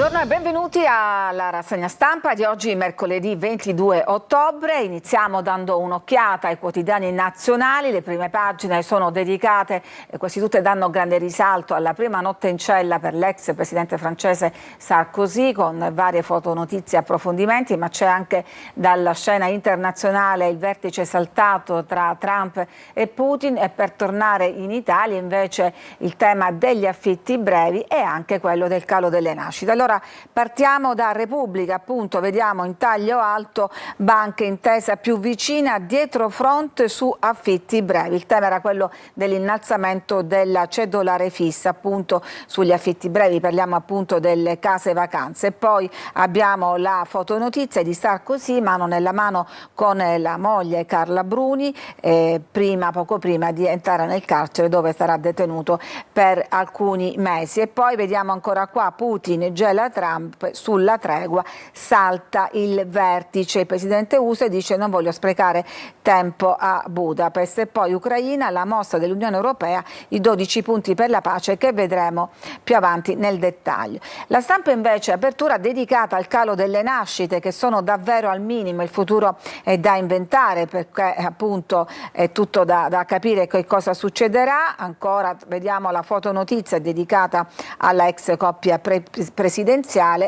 Buongiorno e benvenuti alla rassegna stampa di oggi, mercoledì 22 ottobre. Iniziamo dando un'occhiata ai quotidiani nazionali. Le prime pagine sono dedicate, quasi tutte danno grande risalto alla prima notte in cella per l'ex presidente francese Sarkozy, con varie fotonotizie e approfondimenti, ma c'è anche dalla scena internazionale il vertice saltato tra Trump e Putin, e per tornare in Italia invece il tema degli affitti brevi e anche quello del calo delle nascite. Allora partiamo da Repubblica, appunto, vediamo in taglio alto: banche intesa più vicina, dietro fronte su affitti brevi. Il tema era quello dell'innalzamento della cedolare fissa appunto sugli affitti brevi, parliamo appunto delle case vacanze. E poi abbiamo la fotonotizia di Sarkozy mano nella mano con la moglie Carla Bruni, poco prima di entrare nel carcere dove sarà detenuto per alcuni mesi. E poi vediamo ancora qua Putin gela Trump sulla tregua, salta il vertice. Il presidente USA dice: non voglio sprecare tempo a Budapest. E poi Ucraina, la mossa dell'Unione Europea, i 12 punti per la pace che vedremo più avanti nel dettaglio. La Stampa invece apertura dedicata al calo delle nascite, che sono davvero al minimo. Il futuro è da inventare, perché appunto è tutto da capire che cosa succederà. Ancora vediamo la fotonotizia dedicata alla ex coppia presidenziale,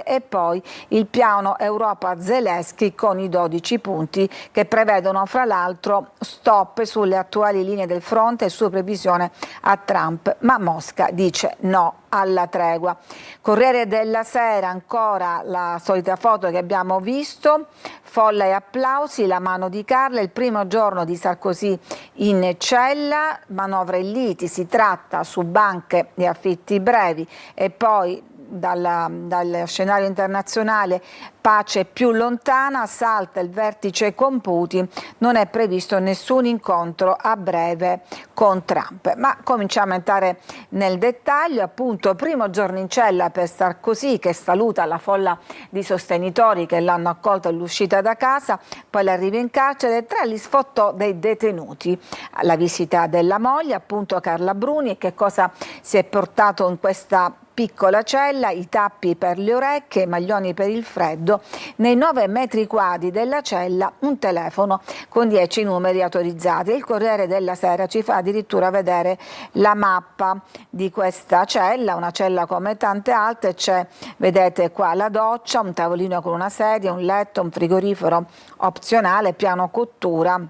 e poi il piano Europa Zelensky con i 12 punti che prevedono fra l'altro stop sulle attuali linee del fronte e su previsione a Trump, ma Mosca dice no alla tregua. Corriere della Sera, ancora la solita foto che abbiamo visto, folla e applausi, la mano di Carla, il primo giorno di Sarkozy in cella, manovre e liti, si tratta su banche e affitti brevi. E poi dal scenario internazionale, pace più lontana, salta il vertice con Putin, non è previsto nessun incontro a breve con Trump. Ma cominciamo a entrare nel dettaglio. Appunto, primo giorno in cella per Sarkozy, che saluta la folla di sostenitori che l'hanno accolto all'uscita da casa, poi l'arrivo in carcere. Tra gli sfottò dei detenuti, la visita della moglie, appunto Carla Bruni, che cosa si è portato in questa piccola cella: i tappi per le orecchie, i maglioni per il freddo. Nei 9 metri quadri della cella un telefono con 10 numeri autorizzati. Il Corriere della Sera ci fa addirittura vedere la mappa di questa cella, una cella come tante altre. C'è, vedete qua, la doccia, un tavolino con una sedia, un letto, un frigorifero opzionale, piano cottura,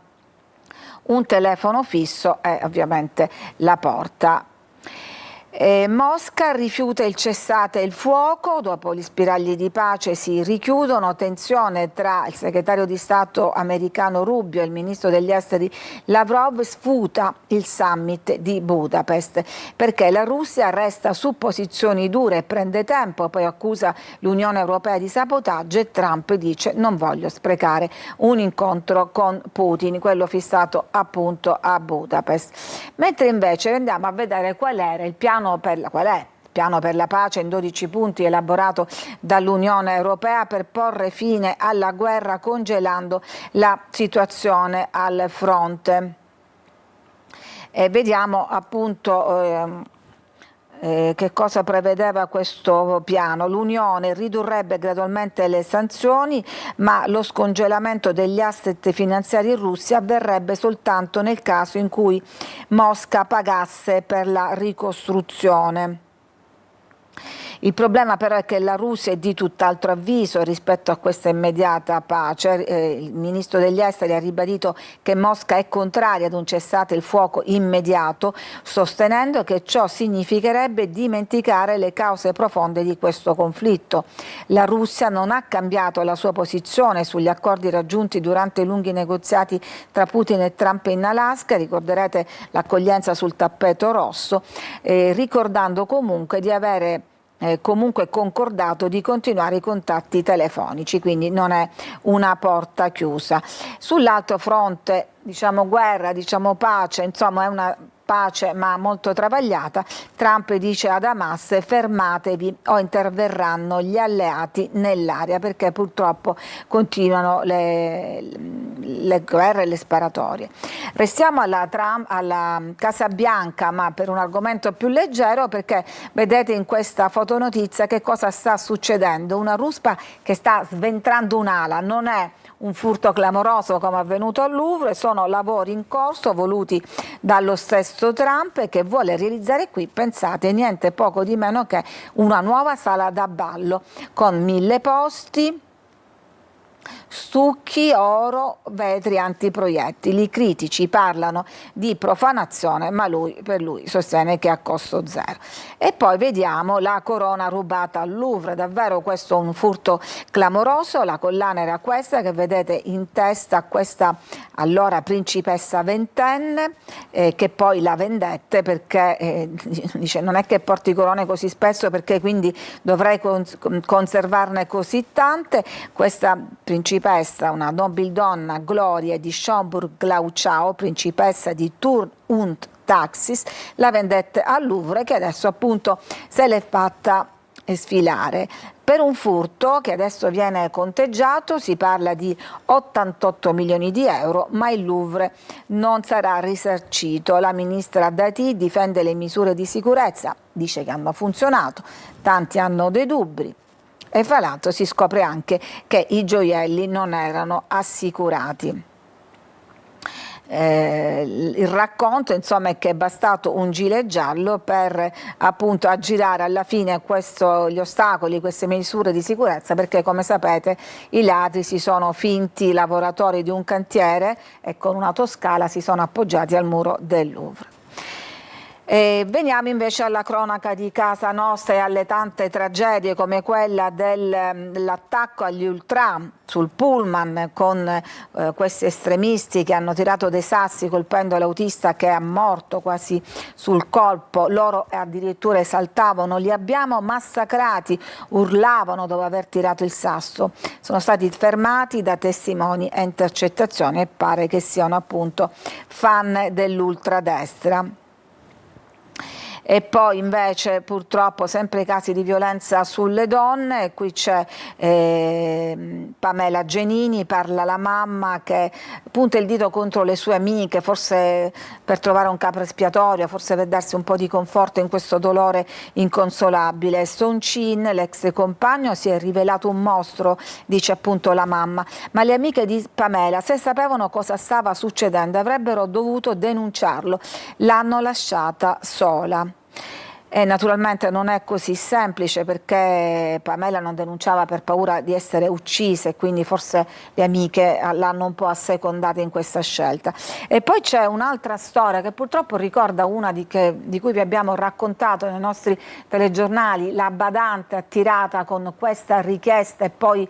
un telefono fisso e ovviamente la porta. Mosca rifiuta il cessate il fuoco, dopo gli spiragli di pace si richiudono, tensione tra il segretario di Stato americano Rubio e il ministro degli esteri Lavrov, sfuta il summit di Budapest, perché la Russia resta su posizioni dure e prende tempo, poi accusa l'Unione Europea di sabotaggio e Trump dice: non voglio sprecare un incontro con Putin, quello fissato appunto a Budapest. Mentre invece andiamo a vedere qual è il piano per la pace in 12 punti elaborato dall'Unione Europea per porre fine alla guerra congelando la situazione al fronte. Vediamo appunto che cosa prevedeva questo piano. L'Unione ridurrebbe gradualmente le sanzioni, ma lo scongelamento degli asset finanziari in Russia avverrebbe soltanto nel caso in cui Mosca pagasse per la ricostruzione. Il problema però è che la Russia è di tutt'altro avviso rispetto a questa immediata pace. Il ministro degli esteri ha ribadito che Mosca è contraria ad un cessate il fuoco immediato, sostenendo che ciò significherebbe dimenticare le cause profonde di questo conflitto. La Russia non ha cambiato la sua posizione sugli accordi raggiunti durante i lunghi negoziati tra Putin e Trump in Alaska, ricorderete l'accoglienza sul tappeto rosso, ricordando comunque di avere comunque concordato di continuare i contatti telefonici, quindi non è una porta chiusa. Sull'altro fronte, diciamo guerra, diciamo pace, insomma è una pace ma molto travagliata. Trump dice ad Hamas: fermatevi o interverranno gli alleati nell'area, perché purtroppo continuano le guerre e le sparatorie. Restiamo alla Casa Bianca, ma per un argomento più leggero, perché vedete in questa fotonotizia che cosa sta succedendo. Una ruspa che sta sventrando un'ala, non è un furto clamoroso come avvenuto al Louvre, sono lavori in corso voluti dallo stesso Trump, che vuole realizzare qui, pensate, niente poco di meno che una nuova sala da ballo con 1000 posti, stucchi, oro, vetri antiproiettili. I critici parlano di profanazione, ma per lui sostiene che è a costo zero. E poi vediamo la corona rubata al Louvre, davvero questo è un furto clamoroso. La collana era questa che vedete in testa a questa allora principessa ventenne, che poi la vendette perché dice non è che porti corone così spesso, perché quindi dovrei conservarne così tante. Questa principessa, una nobildonna, Gloria di Schaumburg-Glauchau, principessa di Thurn und Taxis, la vendette al Louvre, che adesso appunto se l'è fatta sfilare per un furto che adesso viene conteggiato. Si parla di 88 milioni di euro, ma il Louvre non sarà risarcito. La ministra Dati difende le misure di sicurezza, dice che hanno funzionato, tanti hanno dei dubbi. E fra l'altro si scopre anche che i gioielli non erano assicurati. Il racconto insomma è che è bastato un gilet giallo per appunto aggirare alla fine gli ostacoli, queste misure di sicurezza, perché come sapete i ladri si sono finti lavoratori di un cantiere e con un'autoscala si sono appoggiati al muro del Louvre. Veniamo invece alla cronaca di casa nostra e alle tante tragedie come quella dell'attacco agli ultra sul pullman con questi estremisti che hanno tirato dei sassi colpendo l'autista, che è morto quasi sul colpo. Loro addirittura esaltavano: li abbiamo massacrati, urlavano dopo aver tirato il sasso. Sono stati fermati da testimoni e intercettazioni e pare che siano appunto fan dell'ultradestra. E poi invece purtroppo sempre casi di violenza sulle donne. Qui c'è Pamela Genini, parla la mamma che punta il dito contro le sue amiche, forse per trovare un capro espiatorio, forse per darsi un po' di conforto in questo dolore inconsolabile. Son Chin, l'ex compagno, si è rivelato un mostro, dice appunto la mamma, ma le amiche di Pamela, se sapevano cosa stava succedendo, avrebbero dovuto denunciarlo, l'hanno lasciata sola. E naturalmente non è così semplice, perché Pamela non denunciava per paura di essere uccisa e quindi forse le amiche l'hanno un po' assecondata in questa scelta. E poi c'è un'altra storia che purtroppo ricorda una di cui vi abbiamo raccontato nei nostri telegiornali, la badante attirata con questa richiesta e poi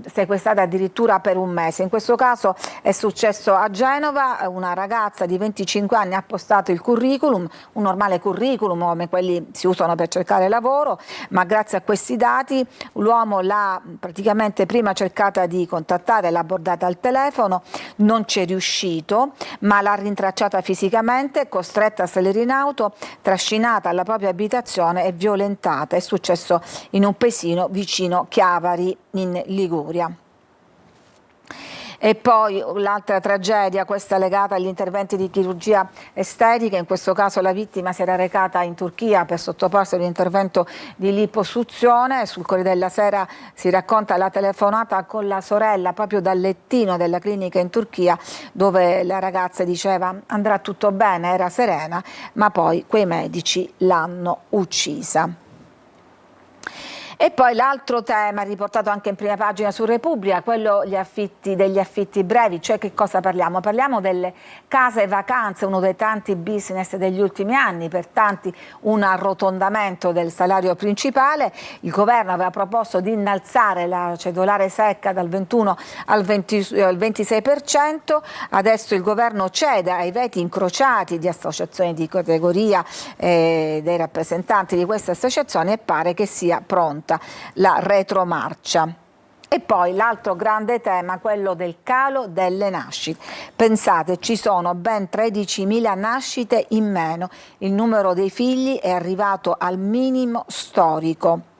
sequestrata addirittura per un mese. In questo caso è successo a Genova, una ragazza di 25 anni ha postato il curriculum, un normale curriculum come quelli si usano per cercare lavoro, ma grazie a questi dati l'uomo l'ha praticamente prima cercata di contattare, l'ha abbordata al telefono, non ci è riuscito, ma l'ha rintracciata fisicamente, costretta a salire in auto, trascinata alla propria abitazione e violentata. È successo in un paesino vicino Chiavari in Liguria. E poi l'altra tragedia, questa legata agli interventi di chirurgia estetica, in questo caso la vittima si era recata in Turchia per sottoporsi ad un intervento di liposuzione. Sul Corriere della Sera si racconta la telefonata con la sorella proprio dal lettino della clinica in Turchia, dove la ragazza diceva andrà tutto bene, era serena, ma poi quei medici l'hanno uccisa. E poi l'altro tema riportato anche in prima pagina su Repubblica, quello degli affitti brevi, cioè che cosa parliamo? Parliamo delle case vacanze, uno dei tanti business degli ultimi anni, per tanti un arrotondamento del salario principale. Il governo aveva proposto di innalzare la cedolare secca dal 21 al 26%, adesso il governo cede ai veti incrociati di associazioni di categoria, dei rappresentanti di queste associazioni, e pare che sia pronta la retromarcia. E poi l'altro grande tema, quello del calo delle nascite. Pensate, ci sono ben 13.000 nascite in meno, il numero dei figli è arrivato al minimo storico.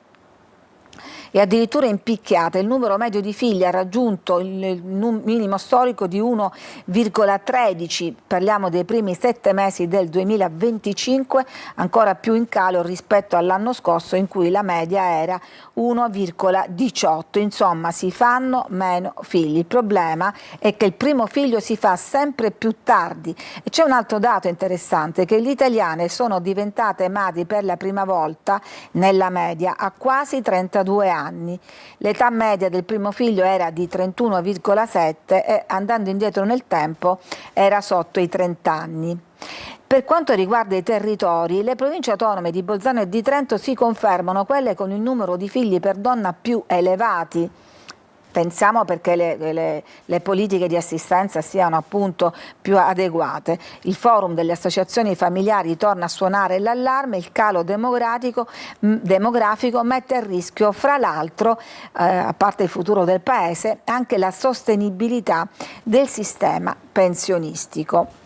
E addirittura in picchiata il numero medio di figli ha raggiunto il minimo storico di 1,13, parliamo dei primi 7 mesi del 2025, ancora più in calo rispetto all'anno scorso in cui la media era 1,18, insomma si fanno meno figli. Il problema è che il primo figlio si fa sempre più tardi e c'è un altro dato interessante, che le italiane sono diventate madri per la prima volta nella media a quasi 32 anni. L'età media del primo figlio era di 31,7 e andando indietro nel tempo era sotto i 30 anni. Per quanto riguarda i territori, le province autonome di Bolzano e di Trento si confermano quelle con il numero di figli per donna più elevati. Pensiamo perché le politiche di assistenza siano appunto più adeguate. Il forum delle associazioni familiari torna a suonare l'allarme, il calo demografico mette a rischio fra l'altro, a parte il futuro del paese, anche la sostenibilità del sistema pensionistico.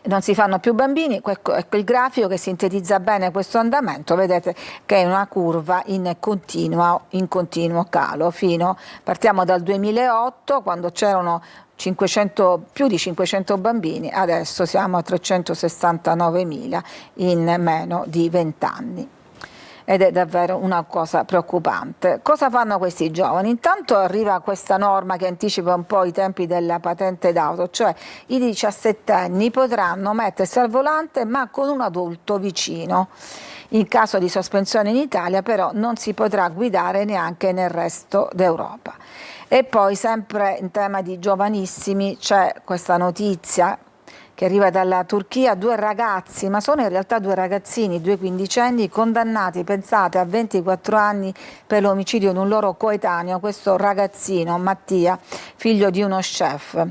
Non si fanno più bambini, ecco il grafico che sintetizza bene questo andamento, vedete che è una curva in continuo calo, partiamo dal 2008 quando c'erano più di 500 bambini, adesso siamo a 369.000 in meno di 20 anni. Ed è davvero una cosa preoccupante. Cosa fanno questi giovani? Intanto arriva questa norma che anticipa un po' i tempi della patente d'auto, cioè i 17enni potranno mettersi al volante ma con un adulto vicino. In caso di sospensione in Italia però non si potrà guidare neanche nel resto d'Europa. E poi sempre in tema di giovanissimi c'è questa notizia che arriva dalla Turchia, 2 ragazzi, ma sono in realtà 2 ragazzini, 2 quindicenni condannati, pensate, a 24 anni per l'omicidio di un loro coetaneo, questo ragazzino Mattia, figlio di uno chef.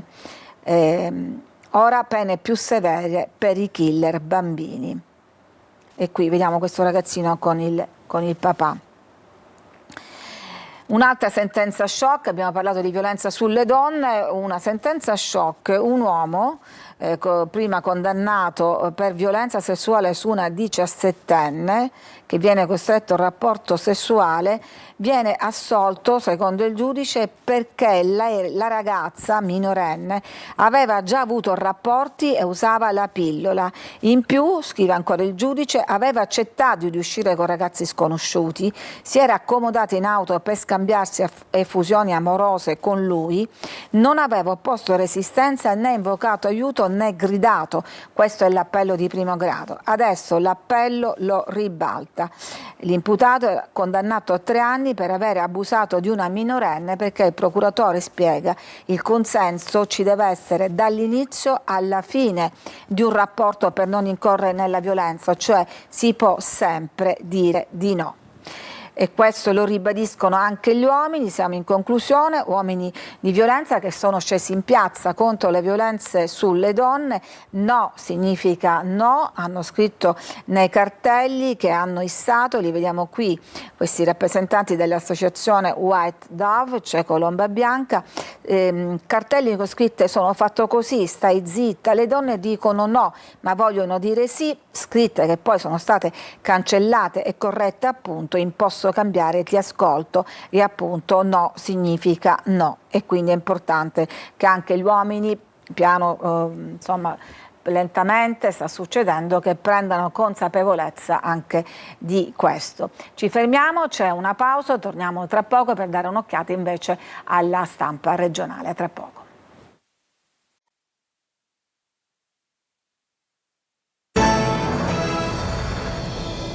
Ora pene più severe per i killer bambini. E qui vediamo questo ragazzino con il papà. Un'altra sentenza shock, abbiamo parlato di violenza sulle donne, una sentenza shock, un uomo prima condannato per violenza sessuale su una 17enne che viene costretto a rapporto sessuale, viene assolto secondo il giudice perché la ragazza minorenne aveva già avuto rapporti e usava la pillola. In più, scrive ancora il giudice, aveva accettato di uscire con ragazzi sconosciuti, si era accomodata in auto per scambiarsi effusioni amorose con lui, non aveva opposto resistenza né invocato aiuto né gridato. Questo è l'appello di primo grado. Adesso l'appello lo ribalta. L'imputato è condannato a 3 anni per aver abusato di una minorenne perché il procuratore spiega il consenso ci deve essere dall'inizio alla fine di un rapporto per non incorrere nella violenza, cioè si può sempre dire di no. E questo lo ribadiscono anche gli uomini, siamo in conclusione, uomini di violenza che sono scesi in piazza contro le violenze sulle donne. No significa no, hanno scritto nei cartelli che hanno issato, li vediamo qui, questi rappresentanti dell'associazione White Dove, cioè Colomba Bianca, cartelli con scritte sono fatto così, stai zitta, le donne dicono no ma vogliono dire sì, scritte che poi sono state cancellate e corrette appunto in posto cambiare, ti ascolto, e appunto no significa no, e quindi è importante che anche gli uomini insomma lentamente sta succedendo che prendano consapevolezza anche di questo. Ci fermiamo, c'è una pausa, torniamo tra poco per dare un'occhiata invece alla stampa regionale. A tra poco.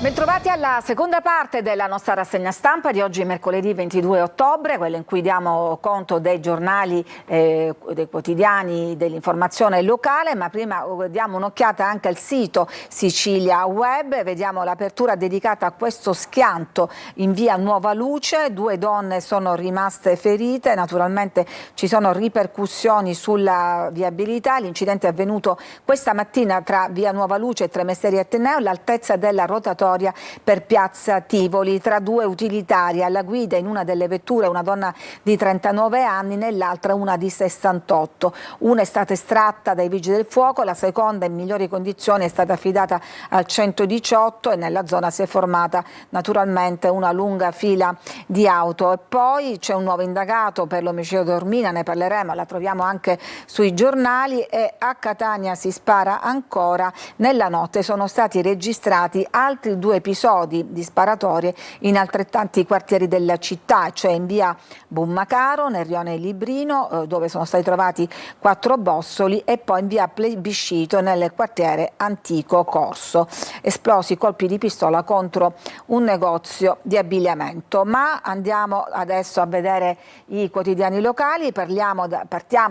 Bentrovati alla seconda parte della nostra rassegna stampa di oggi, mercoledì 22 ottobre, quella in cui diamo conto dei giornali, dei quotidiani, dell'informazione locale, ma prima diamo un'occhiata anche al sito Sicilia Web, vediamo l'apertura dedicata a questo schianto in via Nuova Luce, 2 donne sono rimaste ferite, naturalmente ci sono ripercussioni sulla viabilità, l'incidente è avvenuto questa mattina tra via Nuova Luce e Tremestieri Ateneo, all'altezza della rotatoria provvisoria per Piazza Tivoli. Tra due utilitari alla guida in una delle vetture una donna di 39 anni, nell'altra una di 68. Una è stata estratta dai vigili del fuoco, la seconda in migliori condizioni è stata affidata al 118 e nella zona si è formata naturalmente una lunga fila di auto. E poi c'è un nuovo indagato per l'omicidio di Taormina, ne parleremo, la troviamo anche sui giornali. E a Catania si spara ancora. Nella notte sono stati registrati altri 2 episodi di sparatorie in altrettanti quartieri della città, cioè in via Bummacaro, nel rione Librino, dove sono stati trovati 4 bossoli, e poi in via Plebiscito nel quartiere Antico Corso. Esplosi colpi di pistola contro un negozio di abbigliamento. Ma andiamo adesso a vedere i quotidiani locali. Partiamo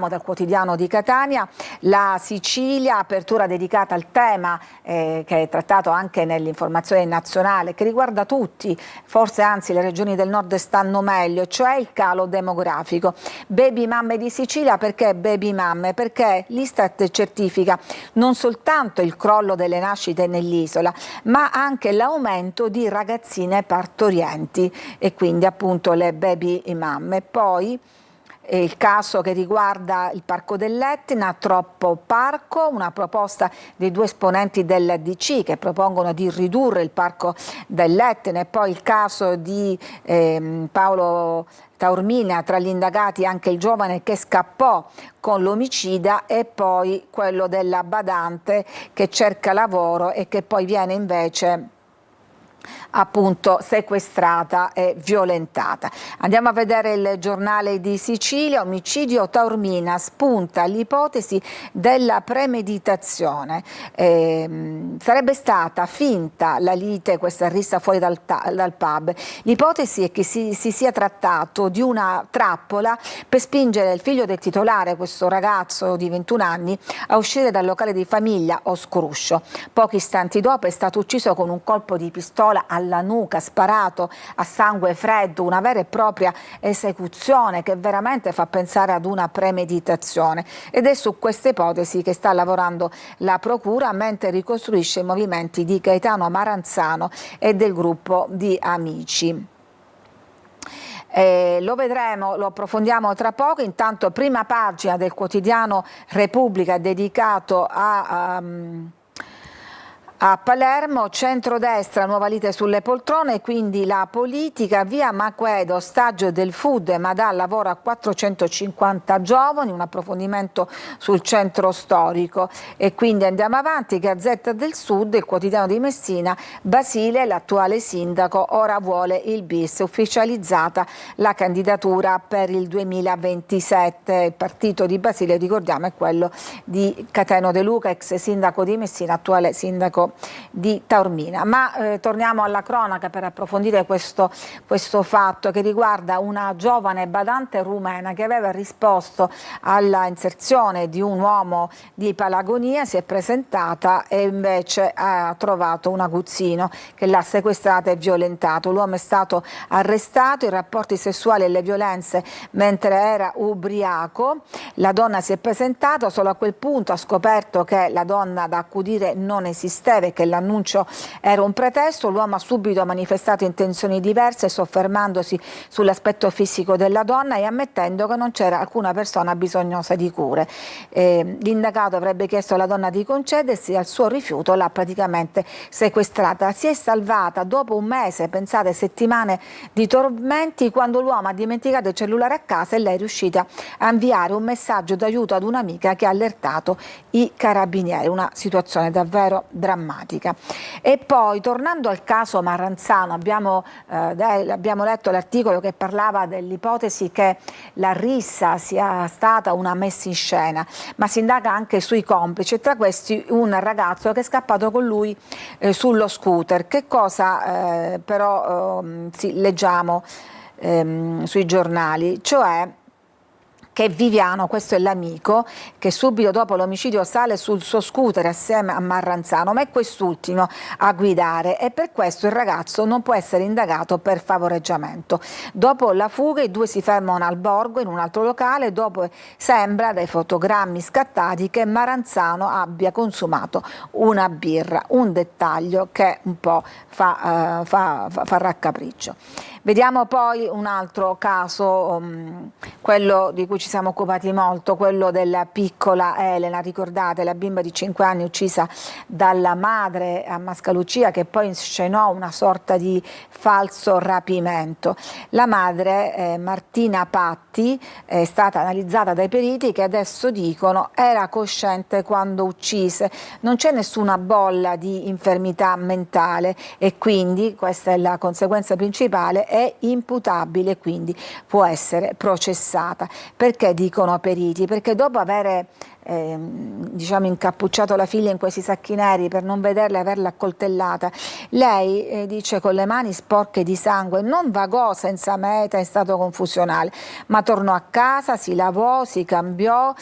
dal quotidiano di Catania. La Sicilia, apertura dedicata al tema che è trattato anche nell'informazione nazionale, che riguarda tutti, forse anzi le regioni del nord stanno meglio, cioè il calo demografico. Baby mamme di Sicilia. Perché baby mamme? Perché l'Istat certifica non soltanto il crollo delle nascite nell'isola, ma anche l'aumento di ragazzine partorienti e quindi appunto le baby mamme. Poi il caso che riguarda il Parco dell'Etna, troppo parco, una proposta dei 2 esponenti del DC che propongono di ridurre il Parco dell'Etna. E poi il caso di Paolo Taormina, tra gli indagati anche il giovane che scappò con l'omicida, e poi quello della badante che cerca lavoro e che poi viene invece appunto sequestrata e violentata. Andiamo a vedere il Giornale di Sicilia. Omicidio Taormina, spunta l'ipotesi della premeditazione. Sarebbe stata finta la lite, questa rissa fuori dal pub. L'ipotesi è che si sia trattato di una trappola per spingere il figlio del titolare, questo ragazzo di 21 anni, a uscire dal locale di famiglia Oscruscio. Pochi istanti dopo è stato ucciso con un colpo di pistola alla nuca, sparato a sangue freddo, una vera e propria esecuzione che veramente fa pensare ad una premeditazione. Ed è su questa ipotesi che sta lavorando la Procura, mentre ricostruisce i movimenti di Gaetano Maranzano e del gruppo di amici. Lo vedremo, lo approfondiamo tra poco. Intanto prima pagina del quotidiano Repubblica dedicato a Palermo, centrodestra, nuova lite sulle poltrone, quindi la politica. Via Maquedo, ostaggio del food, ma dà lavoro a 450 giovani, un approfondimento sul centro storico. E quindi andiamo avanti. Gazzetta del Sud, il quotidiano di Messina, Basile, l'attuale sindaco, ora vuole il bis, ufficializzata la candidatura per il 2027. Il partito di Basile, ricordiamo, è quello di Cateno De Luca, ex sindaco di Messina, attuale sindaco di Taormina. Ma torniamo alla cronaca per approfondire questo fatto che riguarda una giovane badante rumena che aveva risposto alla inserzione di un uomo di Palagonia, si è presentata e invece ha trovato un aguzzino che l'ha sequestrata e violentato. L'uomo è stato arrestato, i rapporti sessuali e le violenze mentre era ubriaco. La donna si è presentata, solo a quel punto ha scoperto che la donna da accudire non esisteva e che l'annuncio era un pretesto. L'uomo ha subito manifestato intenzioni diverse, soffermandosi sull'aspetto fisico della donna e ammettendo che non c'era alcuna persona bisognosa di cure. L'indagato avrebbe chiesto alla donna di concedersi, al suo rifiuto l'ha praticamente sequestrata. Si è salvata dopo un mese, pensate, settimane di tormenti, quando l'uomo ha dimenticato il cellulare a casa e lei è riuscita a inviare un messaggio d'aiuto ad un'amica che ha allertato i carabinieri. Una situazione davvero drammatica. E poi, tornando al caso Maranzano, abbiamo letto l'articolo che parlava dell'ipotesi che la rissa sia stata una messa in scena, ma si indaga anche sui complici, e tra questi un ragazzo che è scappato con lui sullo scooter. Che cosa leggiamo sui giornali? Cioè che è Viviano, questo è l'amico, che subito dopo l'omicidio sale sul suo scooter assieme a Marranzano, ma è quest'ultimo a guidare e per questo il ragazzo non può essere indagato per favoreggiamento. Dopo la fuga i due si fermano al borgo in un altro locale, dopo sembra dai fotogrammi scattati che Marranzano abbia consumato una birra, un dettaglio che un po' fa raccapriccio. Vediamo poi un altro caso, quello di cui ci siamo occupati molto, quello della piccola Elena, ricordate, la bimba di 5 anni uccisa dalla madre a Mascalucia, che poi inscenò una sorta di falso rapimento. La madre, Martina Patti, è stata analizzata dai periti che adesso dicono era cosciente quando uccise, non c'è nessuna bolla di infermità mentale e quindi, questa è la conseguenza principale, è imputabile, quindi può essere processata. Perché dicono periti? Perché dopo avere diciamo incappucciato la figlia in questi sacchi neri per non vederla e averla accoltellata, lei dice con le mani sporche di sangue non vagò senza meta in stato confusionale, ma tornò a casa, si lavò, si cambiò,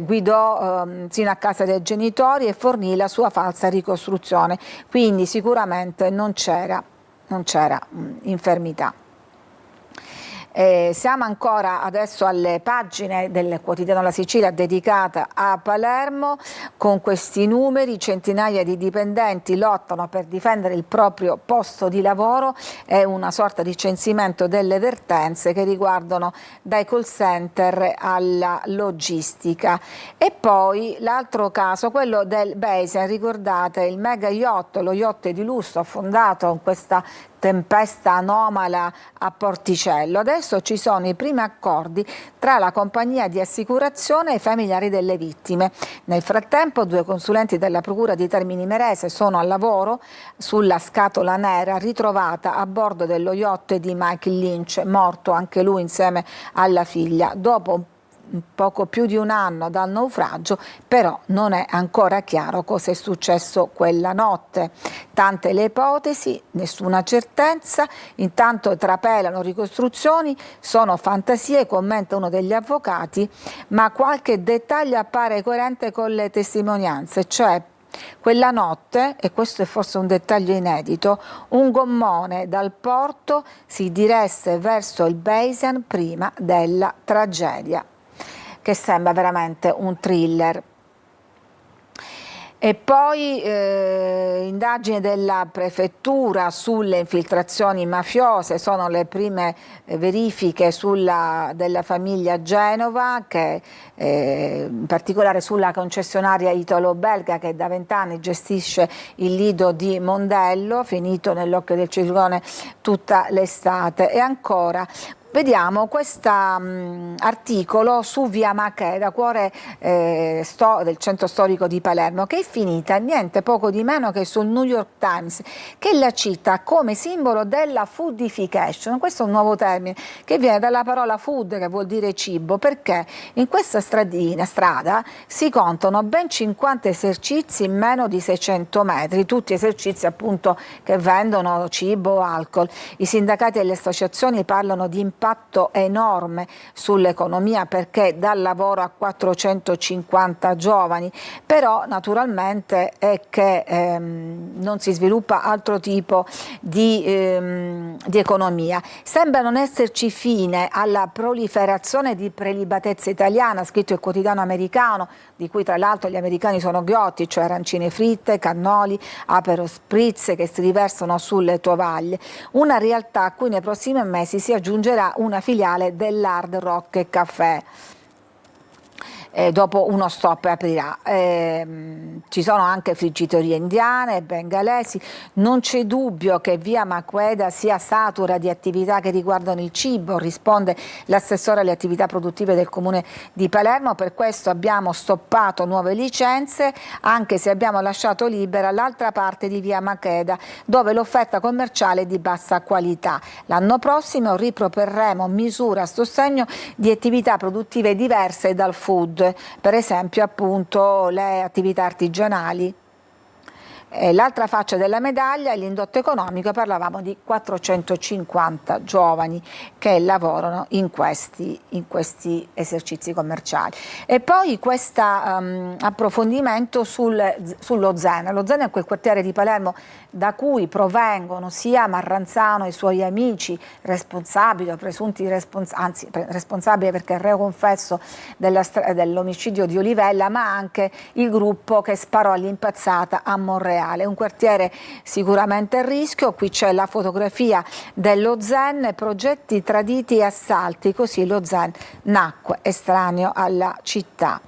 guidò sino a casa dei genitori e fornì la sua falsa ricostruzione, quindi sicuramente non c'era infermità. Siamo ancora adesso alle pagine del quotidiano La Sicilia dedicata a Palermo, con questi numeri: centinaia di dipendenti lottano per difendere il proprio posto di lavoro, è una sorta di censimento delle vertenze che riguardano dai call center alla logistica. E poi l'altro caso, quello del Basin, ricordate il mega yacht, lo yacht di lusso affondato in questa tempesta anomala a Porticello. Adesso ci sono i primi accordi tra la compagnia di assicurazione e i familiari delle vittime. Nel frattempo 2 consulenti della Procura di Termini Imerese sono al lavoro sulla scatola nera ritrovata a bordo dello yacht di Michael Lynch, morto anche lui insieme alla figlia. Dopo poco più di un anno dal naufragio, però non è ancora chiaro cosa è successo quella notte. Tante le ipotesi, nessuna certezza, intanto trapelano ricostruzioni, sono fantasie, commenta uno degli avvocati, ma qualche dettaglio appare coerente con le testimonianze, cioè quella notte, e questo è forse un dettaglio inedito, un gommone dal porto si diresse verso il Basin prima della tragedia, che sembra veramente un thriller. E poi indagini della prefettura sulle infiltrazioni mafiose, sono le prime verifiche della famiglia Genova, che in particolare sulla concessionaria italo-belga che da 20 anni gestisce il lido di Mondello, finito nell'occhio del ciclone tutta l'estate. E ancora vediamo questo articolo su via Macheda, cuore del centro storico di Palermo, che è finita niente poco di meno che sul New York Times, che la cita come simbolo della foodification. Questo è un nuovo termine che viene dalla parola food, che vuol dire cibo, perché in questa strada si contano ben 50 esercizi in meno di 600 metri, tutti esercizi appunto che vendono cibo o alcol. I sindacati e le associazioni parlano di impatto enorme sull'economia, perché dà lavoro a 450 giovani, però naturalmente è che non si sviluppa altro tipo di economia. Sembra non esserci fine alla proliferazione di prelibatezza italiana, ha scritto il quotidiano americano, di cui tra l'altro gli americani sono ghiotti, cioè arancine fritte, cannoli, Aperol Spritz che si riversano sulle tovaglie. Una realtà a cui nei prossimi mesi si aggiungerà una filiale dell'Hard Rock Café. Dopo uno stop aprirà. Ci sono anche friggitorie indiane, bengalesi. Non c'è dubbio che via Macheda sia satura di attività che riguardano il cibo, risponde l'assessore alle attività produttive del comune di Palermo. Per questo abbiamo stoppato nuove licenze, anche se abbiamo lasciato libera l'altra parte di via Macheda, dove l'offerta commerciale è di bassa qualità. L'anno prossimo riproporremo misure a sostegno di attività produttive diverse dal food, per esempio appunto le attività artigianali. L'altra faccia della medaglia è l'indotto economico, parlavamo di 450 giovani che lavorano in questi esercizi commerciali. E poi questo approfondimento sullo Zen. Lo Zen è quel quartiere di Palermo da cui provengono sia Marranzano e i suoi amici responsabili o presunti responsabili, responsabile perché è reo confesso dell'omicidio di Olivella, ma anche il gruppo che sparò all'impazzata a Monreale. Un quartiere sicuramente a rischio. Qui c'è la fotografia dello Zen, progetti traditi e assalti, così lo Zen nacque estraneo alla città.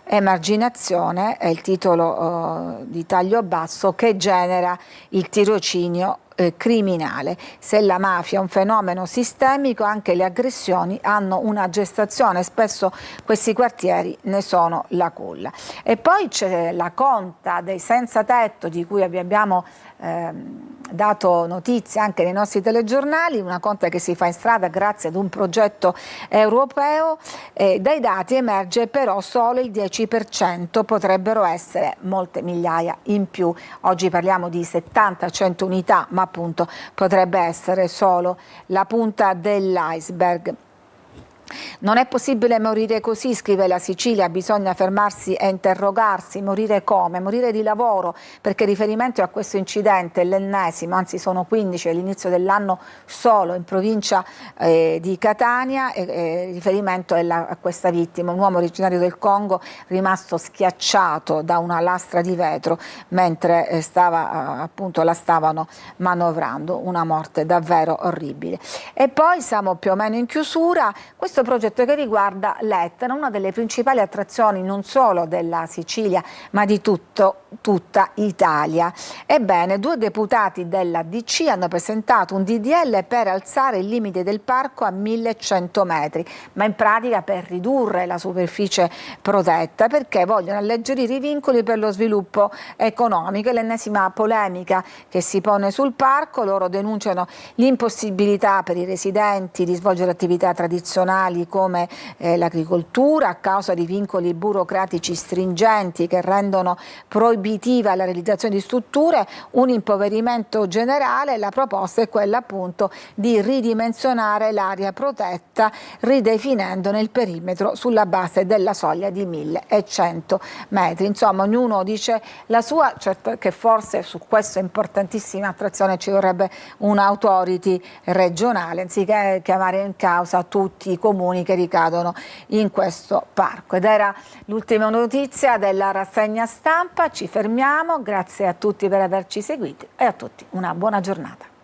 Emarginazione è il titolo di taglio basso che genera il tirocinio criminale. Se la mafia è un fenomeno sistemico, anche le aggressioni hanno una gestazione, spesso questi quartieri ne sono la culla. E poi c'è la conta dei senza tetto di cui vi abbiamo dato notizie anche nei nostri telegiornali, una conta che si fa in strada grazie ad un progetto europeo. Dai dati emerge però solo il 10%, potrebbero essere molte migliaia in più. Oggi parliamo di 70-100 unità, ma appunto potrebbe essere solo la punta dell'iceberg. Non è possibile morire così, scrive la Sicilia, bisogna fermarsi e interrogarsi. Morire come? Morire di lavoro, perché riferimento a questo incidente, l'ennesimo, anzi sono 15 all'inizio dell'anno solo in provincia di Catania, riferimento è a questa vittima, un uomo originario del Congo rimasto schiacciato da una lastra di vetro mentre appunto la stavano manovrando, una morte davvero orribile. E poi siamo più o meno in chiusura. Questo progetto che riguarda l'Etna, una delle principali attrazioni non solo della Sicilia ma di tutta Italia. Ebbene, 2 deputati della DC hanno presentato un DDL per alzare il limite del parco a 1100 metri, ma in pratica per ridurre la superficie protetta, perché vogliono alleggerire i vincoli per lo sviluppo economico. È l'ennesima polemica che si pone sul parco. Loro denunciano l'impossibilità per i residenti di svolgere attività tradizionali come l'agricoltura a causa di vincoli burocratici stringenti che rendono proibitiva la realizzazione di strutture, un impoverimento generale. La proposta è quella appunto di ridimensionare l'area protetta ridefinendone il perimetro sulla base della soglia di 1100 metri. Insomma, ognuno dice la sua, certo che forse su questa importantissima attrazione ci vorrebbe un'autority regionale anziché chiamare in causa tutti i comuni che ricadono in questo parco. Ed era l'ultima notizia della rassegna stampa. Ci fermiamo, grazie a tutti per averci seguiti e a tutti una buona giornata.